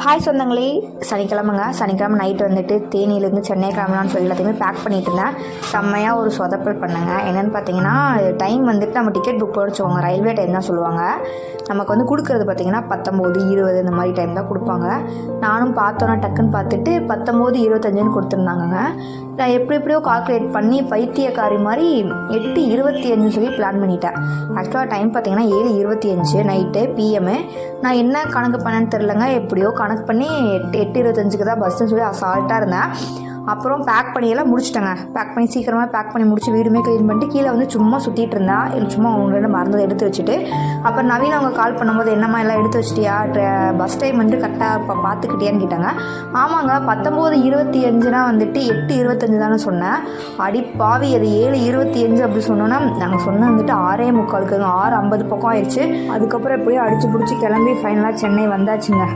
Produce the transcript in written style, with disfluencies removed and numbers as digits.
Hi சொந்தங்களே, சனிக்கிழமை night வந்துட்டு தேனியிலேருந்து சென்னை கிளம்பலான்னு சொல்லி எல்லாத்தையுமே பேக் பண்ணிட்டு இருந்தேன். செம்மையாக ஒரு சொதப்பல் பண்ணுங்க. என்னென்னு பார்த்தீங்கன்னா, டைம் வந்துட்டு நம்ம டிக்கெட் புக் பண்ணி வச்சுக்கோங்க, ரயில்வே டைம் தான் சொல்லுவாங்க. நமக்கு வந்து கொடுக்குறது பார்த்தீங்கன்னா 19, 20 இந்த மாதிரி டைம் தான் கொடுப்பாங்க. நானும் பார்த்தோன்னா டக்குன்னு பார்த்துட்டு 19, 25ன்னு கொடுத்துருந்தாங்கங்க. நான் எப்படியோ கால்குலேட் பண்ணி பைத்தியக்காரி மாதிரி 8:25 சொல்லி பிளான் பண்ணிட்டேன். ஆக்சுவலாக டைம் பார்த்தீங்கன்னா 7:25 நைட்டு பிஎம்மு. நான் என்ன கணக்கு பண்ணேன்னு தெரிலங்க, எப்படியோ கணக்கு பண்ணி 8:25க்கு தான் பஸ்ஸுன்னு சொல்லி அசால்ட்டாக இருந்தேன். அப்புறம் பேக் பண்ணியெல்லாம் முடிச்சிட்டேங்க. பேக் பண்ணி சீக்கிரமாக பேக் பண்ணி முடிச்சு வீடுமே க்ளீன் பண்ணிட்டு கீழே வந்து சும்மா சுற்றிட்டு இருந்தேன். சும்மா அவங்க மறந்ததை எடுத்து வச்சுட்டு, அப்புறம் நவீன் அவங்க கால் பண்ணும்போது என்னம்மா எல்லாம் எடுத்து வச்சிட்டியா, பஸ் டைம் வந்து கரெக்டாக இப்போ பார்த்துக்கிட்டியான்னு கேட்டாங்க. ஆமாங்க, 19:25னா வந்துட்டு 8:25 தானே சொன்னேன். அடி பாவி, அது 7:25 அப்படி சொன்னோன்னா நாங்கள் சொன்ன வந்துட்டு 6:45, 6:50 பக்கம் ஆயிடுச்சு. அதுக்கப்புறம் எப்படியோ அடிச்சு பிடிச்சி கிளம்பி ஃபைனலாக சென்னை வந்தாச்சுங்க.